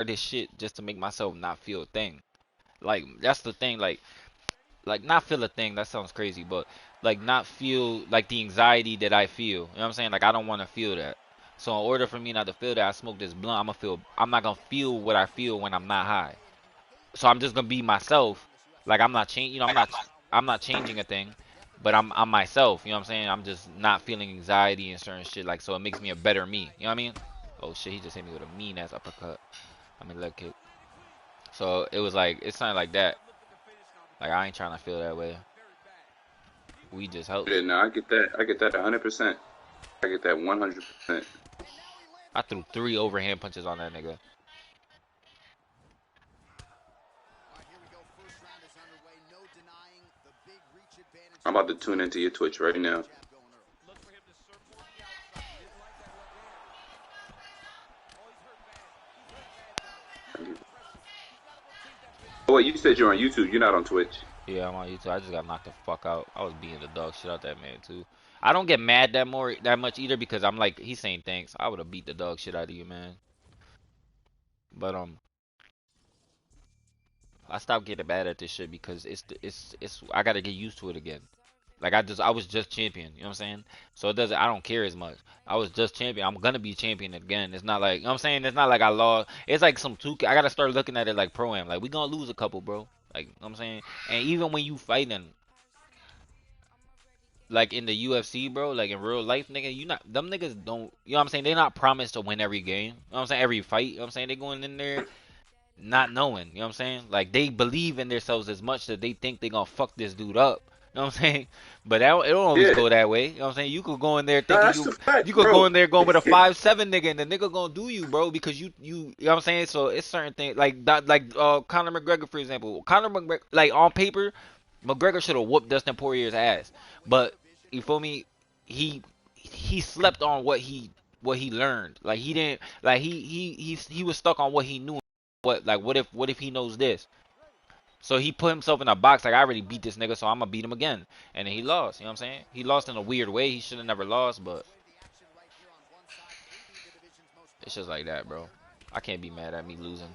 this shit just to make myself not feel a thing. Like that's the thing. Like not feel a thing. That sounds crazy, but like not feel like the anxiety that I feel. You know what I'm saying? Like I don't want to feel that. So in order for me not to feel that, I smoke this blunt. I'm not gonna feel what I feel when I'm not high. So I'm just gonna be myself. Like I'm not changing. You know, I'm not changing a thing, but I'm myself. You know what I'm saying? I'm just not feeling anxiety and certain shit. Like so, it makes me a better me. You know what I mean? Oh shit, he just hit me with a mean ass uppercut. I mean leg kick. So it was like it's something like that. Like I ain't trying to feel that way. We just helps. Yeah, no, I get that. I get that 100%. I get that 100%. I threw 3 overhand punches on that nigga. I'm about to tune into your Twitch right now. Oh, wait, you said you're on YouTube. You're not on Twitch. Yeah, I'm on YouTube. I just got knocked the fuck out. I was beating the dog shit out that man too. I don't get mad that much either because I'm like he's saying thanks. I would have beat the dog shit out of you, man. But I stopped getting bad at this shit because it's I gotta get used to it again. Like I was just champion, you know what I'm saying? So it doesn't I don't care as much. I was just champion. I'm gonna be champion again. It's not like you know what I'm saying? It's not like I lost. It's like some two I gotta start looking at it like pro am. Like we gonna lose a couple, bro. Like you know what I'm saying? And even when you fighting like in the UFC, bro, like in real life, nigga, you not them niggas don't you know what I'm saying? They not promised to win every game. You know what I'm saying? Every fight, you know what I'm saying? They going in there not knowing, you know what I'm saying? Like they believe in themselves as much that they think they gonna fuck this dude up. You know what I'm saying? But it don't always Yeah, go that way. You know what I'm saying? You could go in there no, thinking that's the fact, you could go bro. in there going with a 5'7" nigga and the nigga gonna do you, bro, because you know what I'm saying? So it's certain things like that like Conor McGregor for example. Conor McGregor like on paper, McGregor should have whooped Dustin Poirier's ass. But you feel me? He he slept on what he learned. Like he didn't like he was stuck on what he knew. What if he knows this? So he put himself in a box like I already beat this nigga, so I'm gonna beat him again. And then he lost, you know what I'm saying? He lost in a weird way. He should have never lost, but it's just like that, bro. I can't be mad at me losing.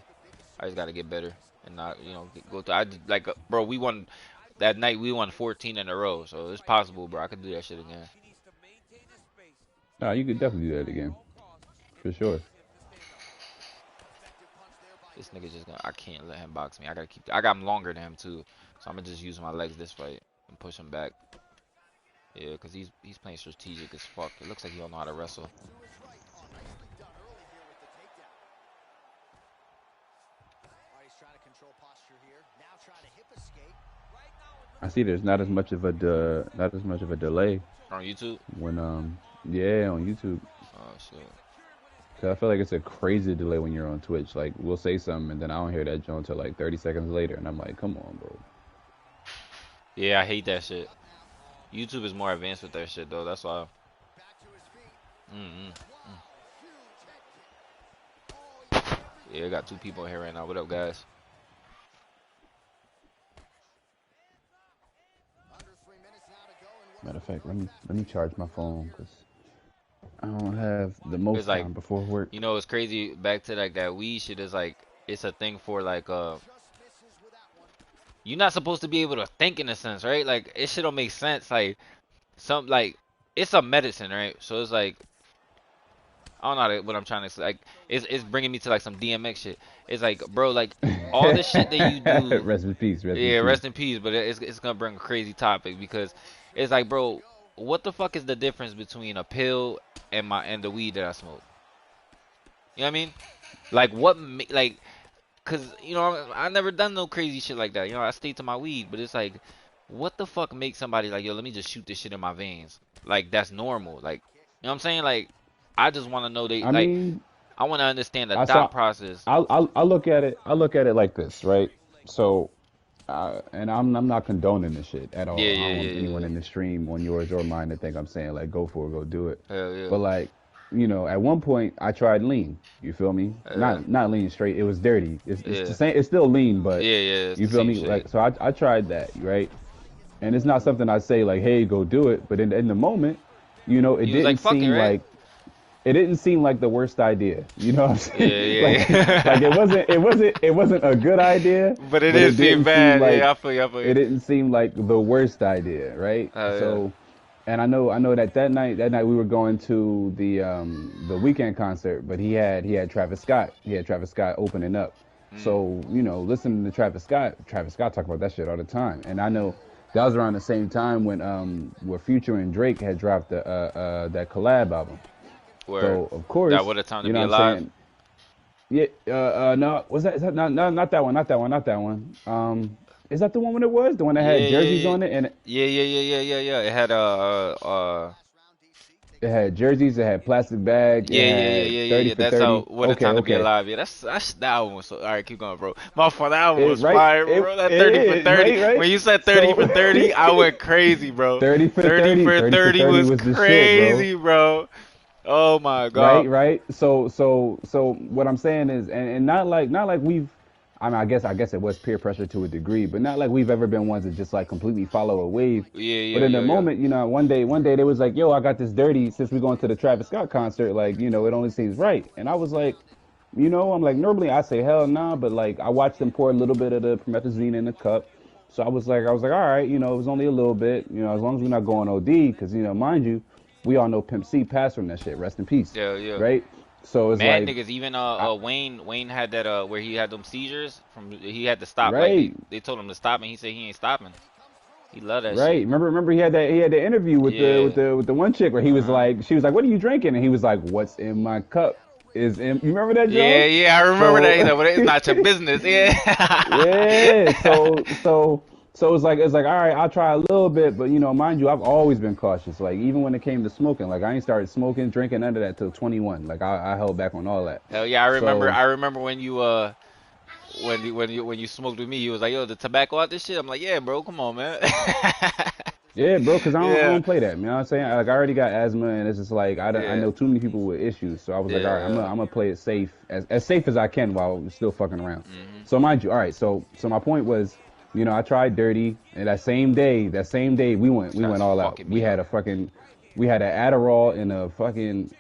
I just gotta get better and not, go to like bro, we won that night we won 14 in a row, so it's possible, bro. I could do that shit again. No, you could definitely do that again, for sure. This nigga just gonna I can't let him box me. I got him longer than him too. So I'm gonna just use my legs this fight and push him back. Yeah, because he's playing strategic as fuck. It looks like he don't know how to wrestle. I see there's not as much of a delay On YouTube? when yeah, on YouTube. Oh shit. 'Cause I feel like it's a crazy delay when you're on Twitch. Like we'll say something and then I don't hear that joint until like 30 seconds later, and I'm like, come on, bro. Yeah, I hate that shit. YouTube is more advanced with that shit though. That's why. Mm-mm. Yeah, I got 2 people in here right now. What up, guys? Matter of fact, let me charge my phone because I don't have the It's most like, time before work. it's crazy. Back to like that weed shit is like, it's a thing for like, you're not supposed to be able to think in a sense, right? Like, it shit don't make sense. Like, it's a medicine, right? So it's like, I don't know what I'm trying to say. Like, it's bringing me to like some DMX shit. It's like, bro, like all the shit that you do. Rest in peace. Rest in Yeah, peace. rest in peace. But it's gonna bring a crazy topic because it's like, bro, what the fuck is the difference between a pill and the weed that I smoke? You know what I mean? Like like, cause I never done no crazy shit like that. I stay to my weed, but it's like, what the fuck makes somebody like, yo, let me just shoot this shit in my veins? Like that's normal. Like, you know what I'm saying? Like, I just want to know they I like. mean, I want to understand the I thought saw. process. I look at it. I look at it like this, right? So, and I'm not condoning this shit at Yeah, all. I yeah, don't yeah, want yeah, anyone yeah. in the stream on yours or mine to think I'm saying like go for it, go do it. Hell But yeah. like, at one point I tried lean. You feel me? Yeah, Not lean straight. It was dirty. It's the yeah, same. It's still lean, but yeah, yeah. It's you the feel same me? shit. Like, so I tried that, right? And it's not something I say like, hey, go do it. But in the moment, it You was like, didn't fuck it, seem right? like it didn't seem like the worst idea. You know what I'm Yeah, saying? yeah, Like yeah. it wasn't a good idea, But it but didn't it seem didn't seem bad. like Yeah, I feel you. I feel it you. didn't seem like the worst idea, right? Yeah. So, and I know that that night we were going to the weekend concert, but he had Travis Scott. He had Travis Scott opening up. Mm. So, you know, listening to Travis Scott talk about that shit all the time. And I know that was around the same time when where Future and Drake had dropped the that collab album. Word. So of That course, what a time to you know be what I'm alive. saying? Yeah, no, was that, is that not that one, not that one, not that one. Is that the one when it was? The one that had Yeah, yeah, jerseys yeah. on it and Yeah, yeah, yeah, yeah, yeah, yeah. It had it had jerseys, it had plastic bag, it yeah, yeah, yeah, had yeah, yeah, 30 yeah. for That's how 30. what a Okay, time to be okay. alive. Yeah, that's that one was so. All right, keep going, bro. My fault. That one It was right, fire, bro. That it 30 for is, 30. right, right. When you said 30 So for 30, I went crazy, bro. 30 for 30 30, for 30 for 30 30 was was the shit, bro. crazy, bro. Oh my god. Right, right. So what I'm saying is, and not like we've, I mean, I guess it was peer pressure to a degree, but not like we've ever been ones that just like completely follow a wave. Yeah, But yeah, in the yeah, yeah. moment, you know, one day they was like, "Yo, I got this dirty since we going to the Travis Scott concert. Like, you know, it only seems right." And I was like, you know, I'm like, normally I say hell nah, but like I watched them pour a little bit of the promethazine in the cup. So I was like, all right, you know, it was only a little bit, you know, as long as we're not going OD, because you know, mind you, we all know Pimp C passed from that shit. Rest in peace, Yeah, yeah. right? So it's Mad like, niggas, even I, Wayne had that where he had them seizures from he had to stop like right, they told him to stop and he said he ain't stopping. He love that right. shit. Remember he had the interview with Yeah. the one chick where he was Uh-huh. like, she was like, what are you drinking? And he was like, what's in my cup is in. You remember that, Yeah, Joe? yeah, I remember that. So He's like, well, it's not your business. Yeah. yeah, so it's like all right, I'll try a little bit, but you know, mind you, I've always been cautious. Like even when it came to smoking, like I ain't started smoking, drinking none of that till 21. Like I held back on all that. Hell yeah, I remember. So I remember when you when you smoked with me, you was like, "Yo, the tobacco out this shit." I'm like, "Yeah, bro, come on, man." yeah, bro, cause I Yeah, don't play that. You know what I'm saying? Like I already got asthma, and it's just like I yeah, know too many people with issues. So I was like, all right, yeah. I'm gonna play it safe as safe as I can while still fucking around. Mhm. So mind you, all right. So my point was, you know, I tried dirty, and that same day we went That's all out. fucking me up. We had an Adderall and a fucking.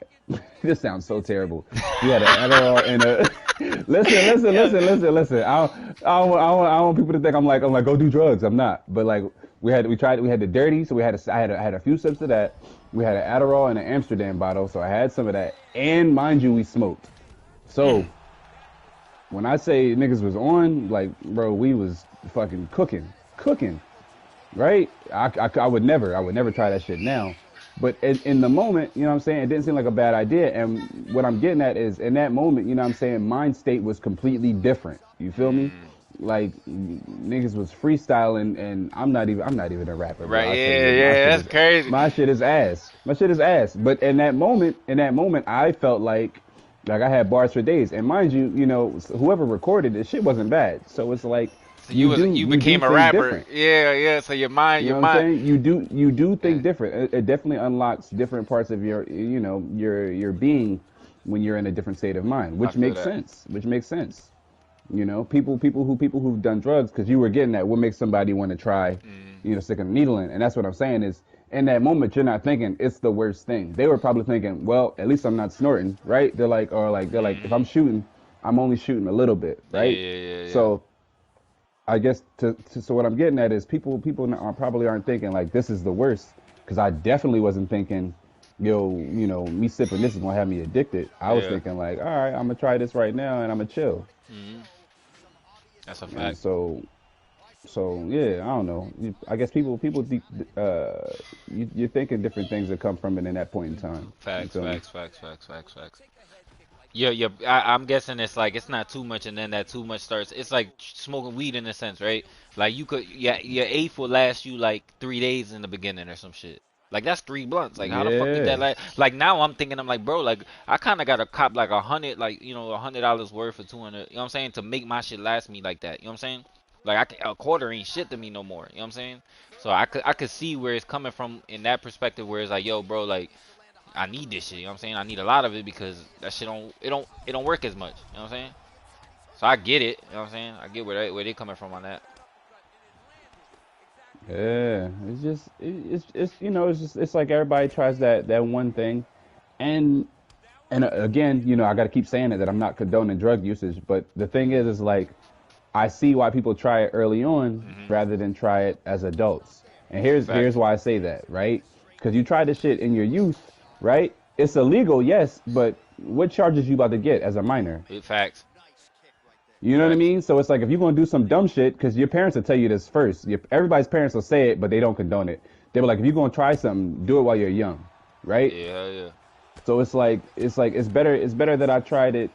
This sounds so terrible. We had an Adderall and a. Yeah. Listen. I don't want people to think I'm like go do drugs. I'm not. But like we had the dirty, so I had a few sips of that. We had an Adderall and an Amsterdam bottle, so I had some of that. And mind you, we smoked. Mm. So when I say niggas was on, like bro, we was fucking cooking, right? I would never try that shit now. But in the moment, you know what I'm saying, it didn't seem like a bad idea. And what I'm getting at is in that moment, you know what I'm saying, mind state was completely different. You feel me? Mm. Like niggas was freestyling, and I'm not even a rapper, bro. Right. I tell you Yeah. what, Yeah. That's crazy. my shit is ass. My shit is ass. But in that moment, I felt like I had bars for days. And mind you, you know, whoever recorded it, shit wasn't bad. So it's like So you you do became a think rapper. different. Yeah. Yeah. So You your know what I'm mind. saying? You do Yeah. think different. It definitely unlocks different parts of your you know your being when you're in a different state of mind, I which feel makes that. sense. Which makes sense. You know, people who've done drugs, because you were getting at what makes somebody want to try, Mm. you know, sticking a needle in, and that's what I'm saying is in that moment you're not thinking it's the worst thing. They were probably thinking, well, at least I'm not snorting, right? They're like if I'm Mhm. shooting, I'm only shooting a little bit, Yeah. right? Yeah. Yeah. Yeah. So I guess so what I'm getting at is people probably aren't thinking like this is the worst, because I definitely wasn't thinking, yo, you know, me sipping this is gonna have me addicted. I was Yeah. thinking like, all right, I'm gonna try this right now and I'm gonna chill. Mhm. That's a And fact. so yeah, I don't know. I guess you're thinking different things that come from it in that point in time. You Facts. feel me? Facts. Facts. Facts. Facts. Facts. Yeah, yeah. I'm guessing it's like it's not too much, and then that too much starts. It's like smoking weed in a sense, right? Like you could, yeah, your eighth will last you like 3 days in the beginning or some shit. Like that's 3 blunts. Like how the fuck did that Yeah. last? Like now I'm thinking, I'm like, bro, like I kind of got to cop like 100, like $100 worth for 200. You know what I'm saying? To make my shit last me like that. You know what I'm saying? Like a quarter ain't shit to me no more. You know what I'm saying? So I could see where it's coming from in that perspective, where it's like, yo, bro, like. I need this shit, you know what I'm saying? I need a lot of it because that shit it don't work as much, you know what I'm saying? So I get it, you know what I'm saying? I get where they coming from on that. Yeah. It's just it's you know it's just it's like everybody tries that one thing, and And again, I got to keep saying it that I'm not condoning drug usage, but the thing is like I see why people try it early on Hmm. rather than try it as adults. And here's Facts. why I say that, right? Because you try this shit in your youth, right? It's illegal, yes, but what charges you about to get as a minor? Facts. You know what I Facts. mean? So it's like if you're gonna do some dumb shit, because your parents will tell you this first. Everybody's parents will say it, but they don't condone it. They were like, if you're gonna try something, do it while you're young, right? Yeah, hell yeah. So it's better that I tried it,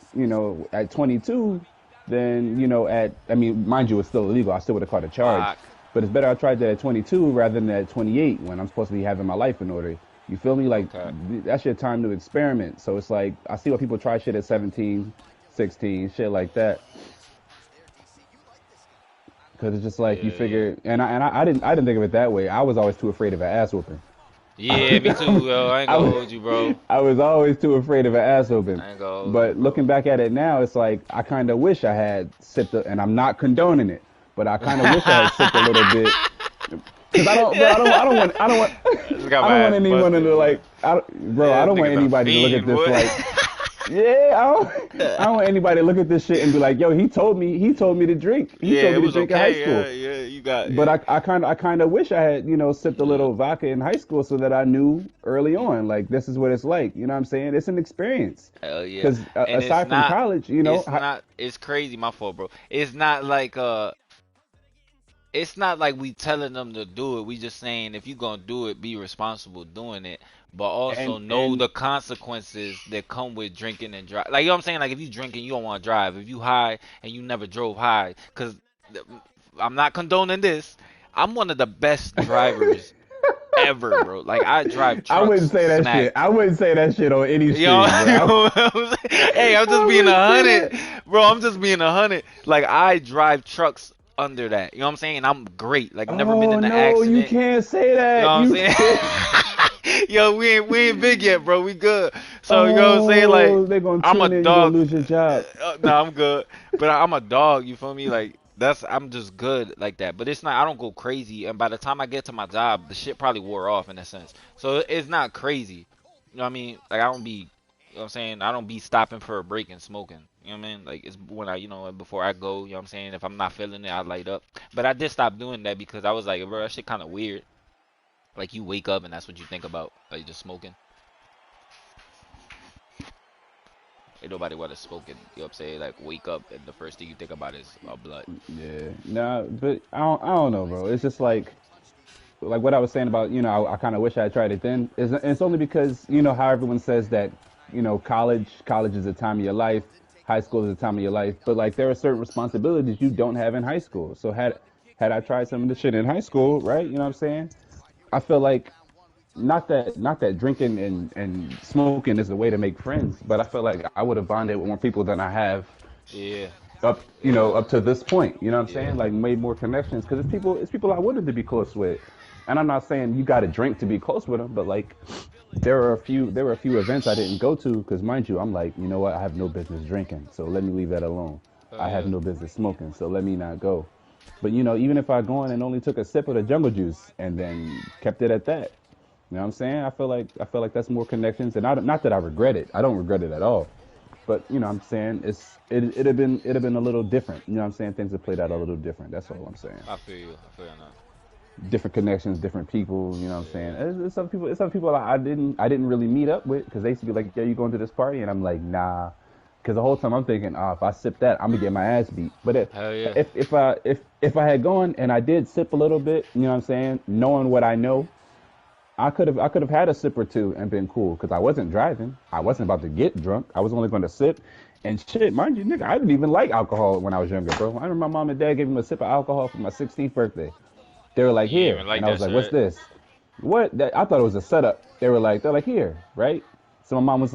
at 22 than at. I mean, mind you, it's still illegal. I still would have caught a charge, Fuck. but it's better I tried that at 22 rather than at 28 when I'm supposed to be having my life in order. You feel me? Like Okay. that's your time to experiment. So it's like I see why people try shit at 17, 16, shit like that. Because it's just like you Yeah, yeah. figure, and I didn't think of it that way. I was always too afraid of an ass whooping. Yeah, me too, yo. I ain't I gonna was, hold you, bro. I was always too afraid of an ass whooping. I ain't gonna hold you, But bro. looking back at it now, it's like I kind of wish I had sipped, and I'm not condoning it, but I kind of wish I had sipped a little bit, because I don't, bro, I just got I my don't want ass anyone to busted, boy. like, bro, Yeah, I this don't want nigga's a anybody to look at fiend, this boy. like, yeah, I don't want anybody to look at this shit and be like, yo, he told me to drink, he Yeah, told it me to was drink in high okay. school. Yeah, yeah, you got But it. I kind of wish I had, sipped a Yeah. little vodka in high school so that I knew early on, like, this is what it's like. You know what I'm saying? It's an experience. Hell yeah. Because And aside from college, it's crazy, my fault, bro. It's not like we telling them to do it. We just saying if you gonna do it, be responsible doing it. But also and know and the consequences that come with drinking and drive. Like, you know what I'm saying? Like, if you drinking, you don't want to drive. If you high and you never drove high, because I'm not condoning this. I'm one of the best drivers ever, bro. Like, I drive I wouldn't trucks, say that shit. snacks. I wouldn't say that shit on any Yo, stream, you bro. know what I'm saying? Hey, I'm just I being wouldn't a say hundred, that. bro. I'm just being 100. Like, I drive trucks under that. You know what I'm saying? I'm great. Like, never been Oh in an no, you accident. can't say You know that. what I'm You saying? can't. Yo, we ain't big yet, bro. We good. So, you know what I'm saying? Like, Oh, they're gonna I'm a tune in. You're gonna dog. lose your job. No, I'm good. But I'm a dog. You feel me? Like, I'm just good like that. But it's not. I don't go crazy. And by the time I get to my job, the shit probably wore off in a sense. So it's not crazy. You know what I mean? Like, I don't be. You know what I'm saying? I don't be stopping for a break and smoking. You know what I mean? Like, it's when before I go, you know what I'm saying? If I'm not feeling it, I light up. But I did stop doing that because I was like, bro, that shit kind of weird. Like, you wake up and that's what you think about, like, just smoking. Ain't nobody want to smoke and, you know what I'm saying, like, wake up and the first thing you think about is blood. Yeah, nah, but I don't know, bro. It's just like what I was saying about, I kind of wish I had tried it then. It's only because how everyone says that, college is a time of your life, high school is a time of your life, but like there are certain responsibilities you don't have in high school. So had I tried some of this shit in high school, right? You know what I'm saying? I feel like not that drinking and smoking is the way to make friends, but I feel like I would have bonded with more people than I have Yeah, up to this point. You know what I'm yeah, saying? Like made more connections because it's people I wanted to be close with. And I'm not saying you got to drink to be close with them, but like there were a few events I didn't go to because mind you, I'm like, you know what? I have no business drinking, so let me leave that alone. oh I have yeah, no business smoking, so let me not go. But even if I go in and only took a sip of the jungle juice and then kept it at that, you know what I'm saying? I feel like that's more connections, and not that I regret it. I don't regret it at all. But I'm saying it'd have been a little different. You know what I'm saying? Things have played out a little different. That's all I'm saying. I feel you now. Different connections, different people. You know what I'm saying? Yeah, It's some people I didn't really meet up with because they used to be like, "Yo, you going to this party?" And I'm like, "Nah," because the whole time I'm thinking, "Oh, if I sip that, I'm gonna get my ass beat." But if hell yeah, if if I if I had gone and I did sip a little bit, you know what I'm saying? Knowing what I know, I could have had a sip or two and been cool because I wasn't driving. I wasn't about to get drunk. I was only going to sip. And shit, mind you, nigga, I didn't even like alcohol when I was younger, bro. I remember my mom and dad gave me a sip of alcohol for my 16th birthday. They were like, you ain't here, even like and I was that like, what's shit. this? What? I thought it was a setup. They're like, here, right? So my mom was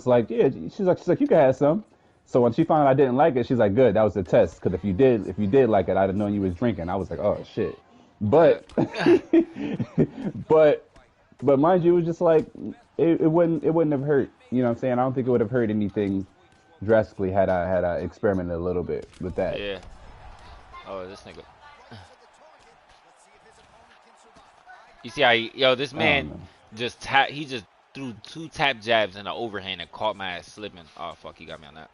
like, yeah. She's like, you can have some. So when she found out I didn't like it, she's like, good, that was a test. Because if you did like it, I'd have known you was drinking. I was like, oh shit. But, but but mind you, it was just like it wouldn't have hurt. You know what I'm saying? I don't think it would have hurt anything drastically had I experimented a little bit with that. Yeah. Oh, this nigga. You see how this I don't man know. he just threw 2 tap jabs and an overhand and caught my ass slipping. Oh fuck, he got me on that.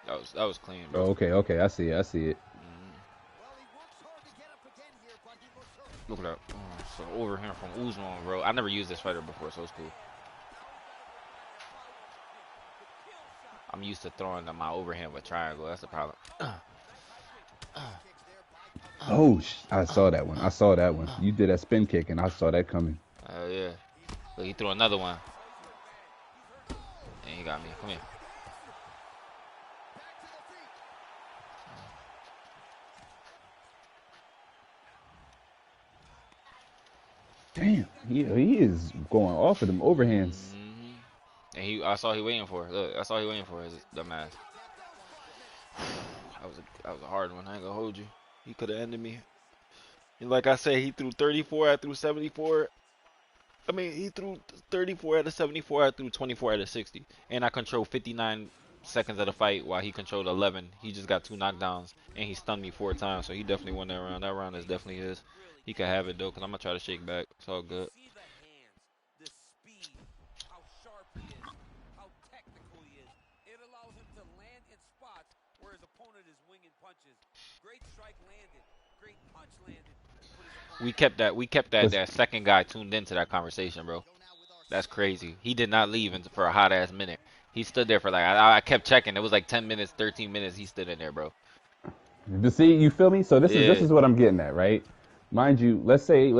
That was clean, bro. Oh, okay. I see it. Look at that. So overhand from Usman, bro. I never used this fighter before, so it's cool. I'm used to throwing my overhand with triangle. That's the problem. Oh, I saw that one. You did that spin kick, and I saw that coming. Yeah. Look, he threw another one. And he got me. Come here. Damn, he is going off of them overhands. And I saw he waiting for it. Look, I saw he waiting for his dumbass. That was a hard one. I ain't gonna hold you. He could have ended me. And like I said, he threw 34. I threw 74. I mean, he threw 34 out of 74. I threw 24 out of 60. And I controlled 59 seconds of the fight while he controlled 11. He just got 2 knockdowns. And he stunned me 4 times. So he definitely won that round. That round is definitely his. He could have it, though, because I'm going to try to shake back. It's all good. We kept that second guy tuned into that conversation, bro. That's crazy. He did not leave for a hot ass minute. He stood there for like I kept checking. It was like 10 minutes, 13 minutes. He stood in there, bro. But see, you feel me? So this is what I'm getting at, right? Mind you, let's say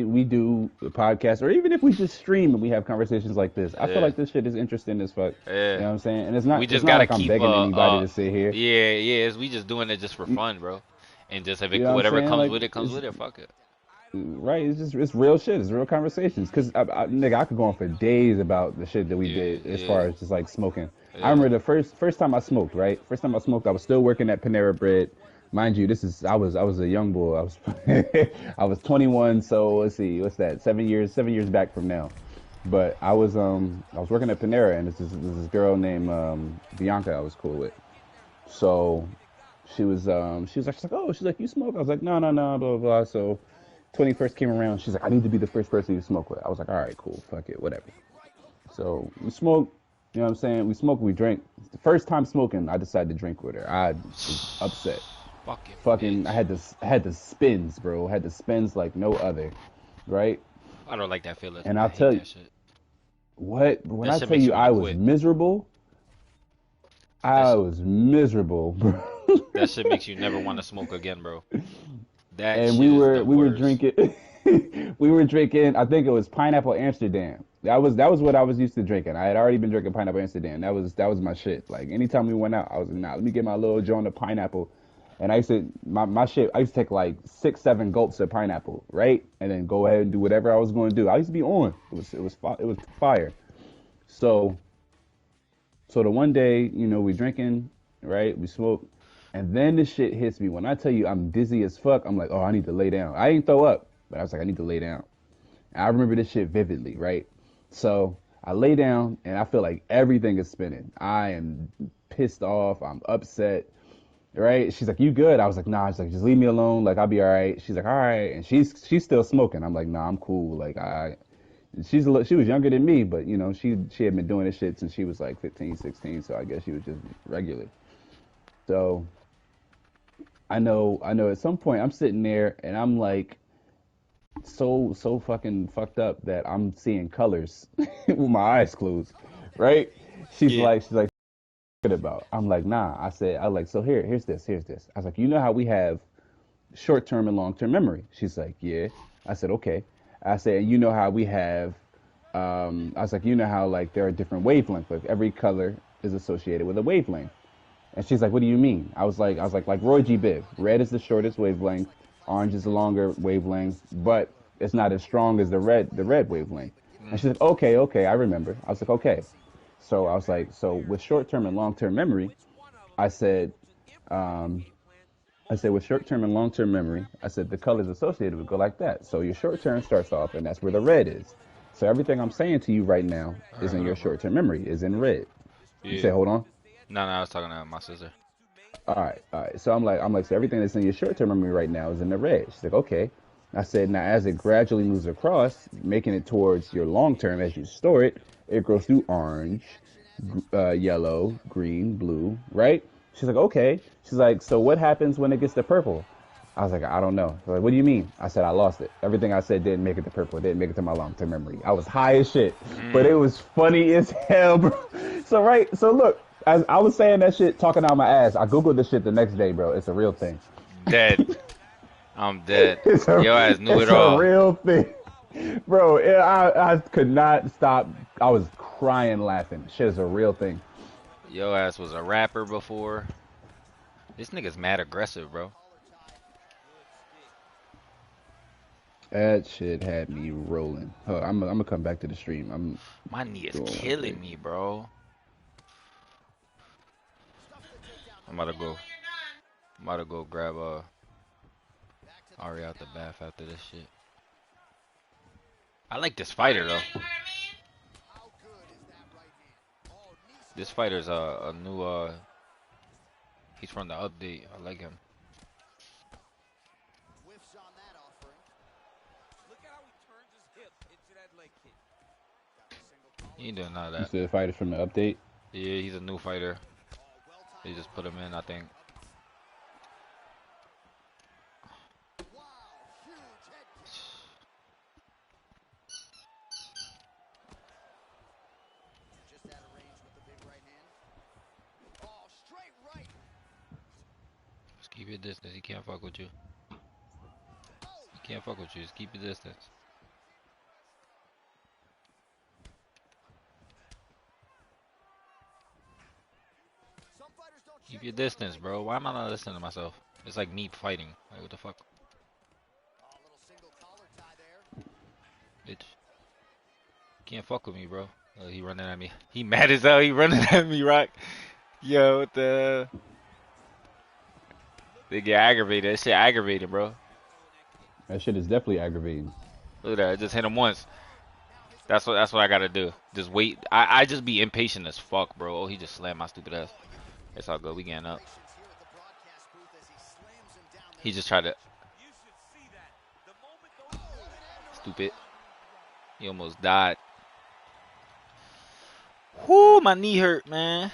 we do a podcast, or even if we just stream and we have conversations like this. I feel like this shit is interesting as fuck. Yeah. You know what I'm saying? And it's not. We just it's not gotta like I'm keep begging anybody to sit here. Yeah. We just doing it just for fun, bro. And just if it, You know what whatever I'm saying? comes Like, with it, comes with it. Fuck it. Right, it's real shit. It's real conversations. Cause nigga, I could go on for days about the shit that we did as far as just like smoking. I remember the first time I smoked. Right, first time I smoked, I was still working at Panera Bread. Mind you, I was a young boy. I was 21. So let's see, what's that? 7 years back from now. But I was working at Panera, and this girl named Bianca I was cool with. So she was like, you smoke? I was like, no, blah blah blah. So 21st came around, she's like, I need to be the first person you smoke with. I was like, all right, cool, fuck it, whatever. So we smoked, you know what I'm saying? We smoked, we drank. The first time smoking, I decided to drink with her. I was upset. Fucking, I had the spins, bro. I had the spins like no other, right? I don't like that feeling. And I'll tell you, what? When I tell you I was miserable, I was miserable, bro. That shit makes you never want to smoke again, bro. And we were drinking we were drinking, I think it was Pineapple Amsterdam. That was what I was used to drinking. I had already been drinking Pineapple Amsterdam. That was my shit. Like anytime we went out, I was like, nah, let me get my little joint of pineapple. And I used to my shit, I used to take like 6-7 gulps of pineapple, right? And then go ahead and do whatever I was going to do. I used to be on. It was fire. So the one day, you know, we drinking, right? We smoke. And then the shit hits me. When I tell you I'm dizzy as fuck, I'm like, oh, I need to lay down. I ain't throw up, but I was like, I need to lay down. And I remember this shit vividly, right? So I lay down and I feel like everything is spinning. I am pissed off. I'm upset, right? She's like, you good? I was like, nah. She's like, just leave me alone. Like, I'll be all right. She's like, all right. And she's still smoking. I'm like, nah, I'm cool. Like, she was younger than me, but you know, she had been doing this shit since she was like 15, 16. So I guess she was just regular. So I know at some point I'm sitting there and I'm like so fucking fucked up that I'm seeing colors with my eyes closed, right? She's like what about? I'm like, nah. I like, so here's this. I was like, you know how we have short-term and long-term memory? She's like, yeah. I said, okay. I said, you know how we have I was like, you know how like there are different wavelengths, like every color is associated with a wavelength. And she's like, what do you mean? I was like Roy G. Biv. Red is the shortest wavelength, orange is the longer wavelength, but it's not as strong as the red wavelength. And she's like, okay, I remember. I was like, okay. So I was like, so with short-term and long-term memory, I said with short-term and long-term memory, I said the colors associated would go like that. So your short-term starts off, and that's where the red is. So everything I'm saying to you right now is in your short-term memory, is in red. Yeah. You say, hold on. No, I was talking to my sister. All right. So I'm like, so everything that's in your short-term memory right now is in the red. She's like, okay. I said, now as it gradually moves across, making it towards your long term as you store it, it grows through orange, yellow, green, blue, right? She's like, okay. She's like, so what happens when it gets to purple? I was like, I don't know. She's like, what do you mean? I said, I lost it. Everything I said didn't make it to purple. It didn't make it to my long term memory. I was high as shit, but it Mm, was funny as hell, bro. So, right. So, look, as I was saying that shit, talking out my ass, I Googled this shit the next day, bro. It's a real thing. dead. I'm dead. it's a Your ass knew it it's a all. real thing, bro. I could not stop. I was crying laughing. Shit is a real thing. Your ass was a rapper before. This nigga's mad aggressive, bro. That shit had me rolling. I'm gonna come back to the stream. I'm My knee is doing one killing thing. me, bro. I'm about to go. I'm about to go grab Ari out the bath after this shit. I like this fighter though. This fighter's a new he's from the update. I like him. He ain't doing none of You that. said the fighters from the update. Yeah, he's a new fighter. They just put him in, I think. Just keep your distance. He can't fuck with you. He can't fuck with you. Just keep your distance. Keep your distance, bro. Why am I not listening to myself? It's like me fighting. Like, what the fuck? Bitch. Can't fuck with me, bro. He running at me. He mad as hell. He running at me, Rock. Yo, what the... They get aggravated. That shit aggravated, bro. That shit is definitely aggravating. Look at that. I just hit him once. That's what I gotta do. Just wait. I just be impatient as fuck, bro. Oh, he just slammed my stupid ass. It's all good. We getting up. He just tried to... Stupid. He almost died. Whoo, my knee hurt, man.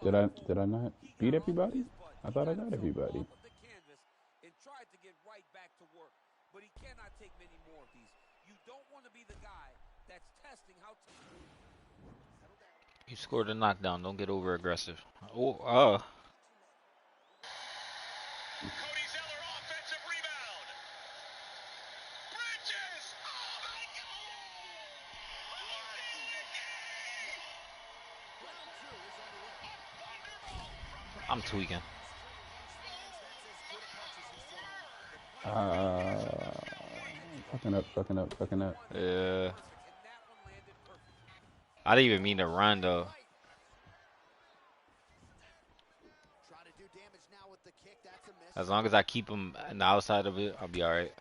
Did I not beat everybody? I thought I got everybody. You scored a knockdown. Don't get over aggressive. Oh, I'm tweaking. Fucking up, fucking up, fucking up. Yeah. I didn't even mean to run though. As long as I keep him on the outside of it, I'll be alright.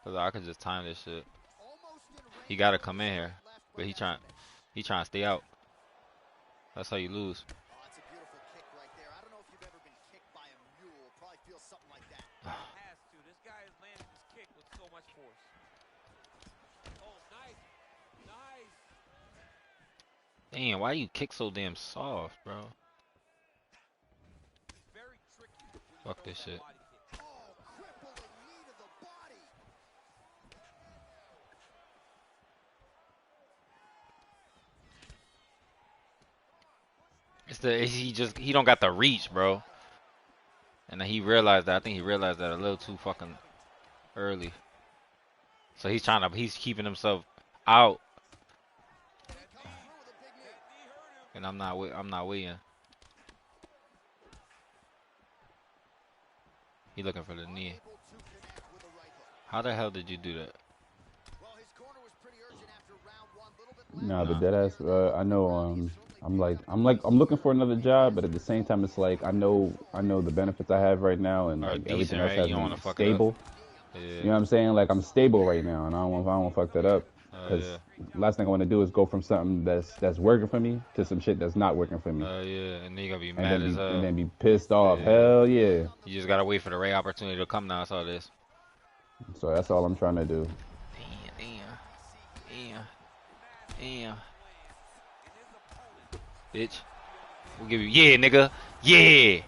Cause I could just time this shit. He gotta come in here, but he trying to stay out. That's how you lose. Damn, why you kick so damn soft, bro? Fuck this shit. He don't got the reach, bro. And then he realized that. I think he realized that a little too fucking early. So he's keeping himself out. And I'm not waiting. He looking for the knee. How the hell did you do that? Nah, but Nah. dead ass. I know. I'm looking for another job, but at the same time, it's like I know the benefits I have right now, and Or like everything decent, else right? has You don't me want to fuck it up. stable. Yeah. You know what I'm saying? Like I'm stable right now, and I don't want to fuck that up. Because last thing I want to do is go from something that's working for me to some shit that's not working for me, Yeah, and then you're gonna be and mad then as be pissed off. Yeah. Hell yeah. You just gotta wait for the right opportunity to come now. I saw this. So that's all I'm trying to do. Damn, damn, damn, bitch. We'll give you, yeah, nigga, yeah.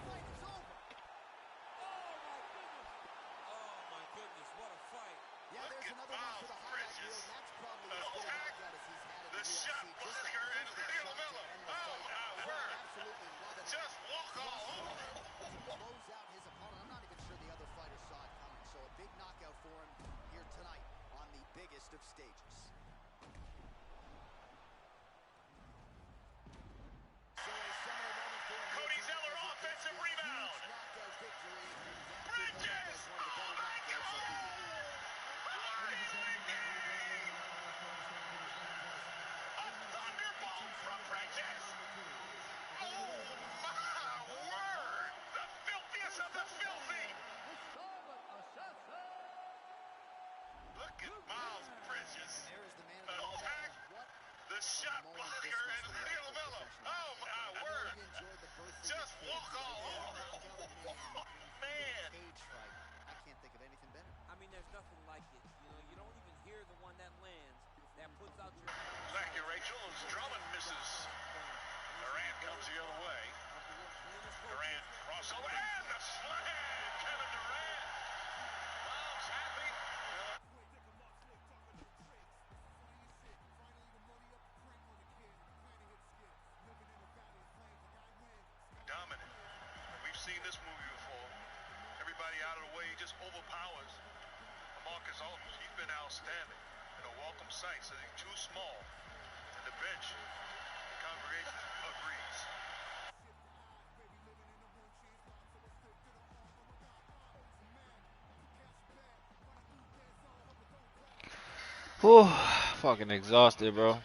Whew, fucking exhausted, bro.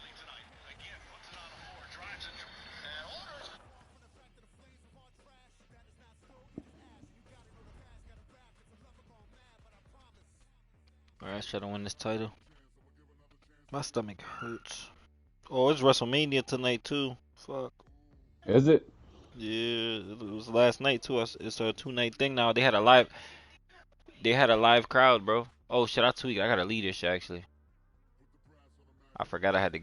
Alright, try to win this title. My stomach hurts. Oh, it's WrestleMania tonight too. Fuck. Is it? Yeah, it was last night too. It's a 2 night thing now. They had a live crowd, bro. Oh shit, I tweaked. I gotta leave this shit actually. I forgot I had to